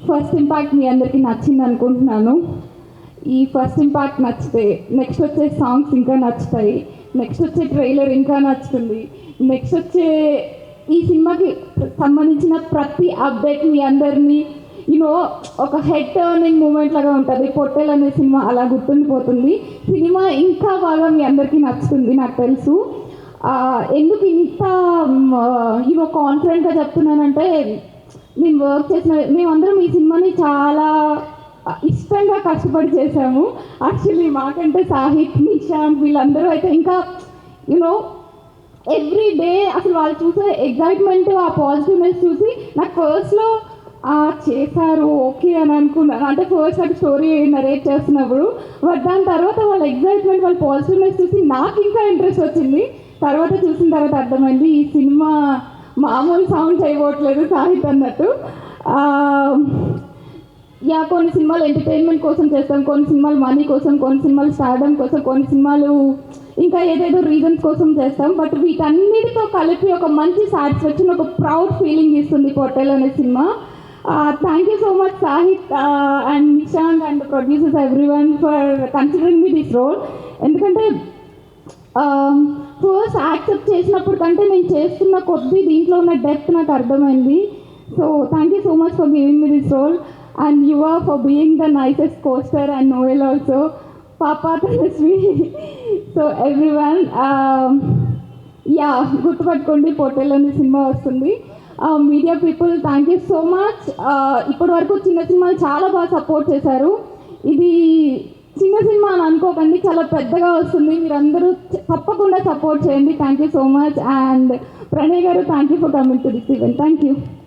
First impact మీ అందరికీ నచ్చింది అనుకుంటున్నాను. ఈ ఫస్ట్ ఇంపాక్ట్ నచ్చితే నెక్స్ట్ వచ్చే సాంగ్స్ ఇంకా నచ్చుతాయి, నెక్స్ట్ వచ్చే ట్రైలర్ ఇంకా నచ్చుతుంది, నెక్స్ట్ వచ్చే ఈ సినిమాకి సంబంధించిన ప్రతి అప్డేట్ మీ అందరినీ ఒక హెడ్ టర్నింగ్ మూమెంట్ లాగా ఉంటుంది. పొట్టేల్ అనే సినిమా అలా గుర్తుండిపోతుంది. సినిమా ఇంకా బాగా మీ అందరికీ నచ్చుతుంది నాకు తెలుసు. ఎందుకు ఇంత కాన్ఫిడెంట్గా చెప్తున్నానంటే, నేను వర్క్ చేసిన మేమందరం ఈ సినిమాని చాలా ఇష్టంగా కష్టపడి చేశాము. యాక్చువల్లీ మాకంటే సాహిత్, నిశాంత్ వీళ్ళందరూ అయితే ఇంకా ఎవ్రీ డే అసలు వాళ్ళు చూసే ఎగ్జైట్మెంట్, ఆ పాజిటివ్నెస్ చూసి నాకు ఫస్ట్లో చేశారు ఓకే అని అనుకున్నాను. అంటే ఫస్ట్ అది స్టోరీ నరేట్ చేస్తున్నప్పుడు, బట్ దాని తర్వాత వాళ్ళ ఎగ్జైట్మెంట్, వాళ్ళ పాజిటివ్నెస్ చూసి నాకు ఇంకా ఇంట్రెస్ట్ వచ్చింది. తర్వాత చూసిన తర్వాత అర్థమైంది ఈ సినిమా మామూలు సౌండ్ చేయబోట్లేదు సాహిత్ అన్నట్టు. కొన్ని సినిమాలు ఎంటర్టైన్మెంట్ కోసం చేస్తాం, కొన్ని సినిమాలు మనీ కోసం, కొన్ని సినిమాలు స్టార్డమ్ కోసం, కొన్ని సినిమాలు ఇంకా ఏదేదో రీజన్స్ కోసం చేస్తాం. బట్ వీటన్నిటితో కలిపి ఒక మంచి సాటిస్ఫాక్షన్, ఒక ప్రౌడ్ ఫీలింగ్ ఇస్తుంది పొట్టేల్ అనే సినిమా. Thank you so much Sahith and Nishanth and producers everyone for considering me this role. ఎందుకంటే ఫస్ట్ యాక్సెప్ట్ చేసినప్పుడు కంటే నేను చేస్తున్న కొద్దీ దీంట్లో ఉన్న డెప్త్ నాకు అర్థమైంది. So thank you so much for giving me this role and you are for being the nicest co-star and Noel also, Papa Tanasvi. So everyone, గుర్తుపట్టుకోండి Pottel అనే సినిమా వస్తుంది. Media people thank you so much. ఇప్పటి వరకు చిన్న సినిమాలు చాలా బాగా support చేశారు. ఇది చిన్న సినిమా అని అనుకోకండి, చాలా పెద్దగా వస్తుంది. మీరందరూ తప్పకుండా సపోర్ట్ చేయండి. Thank you so much. And Pranay garu, thank you for coming to this event. Thank you.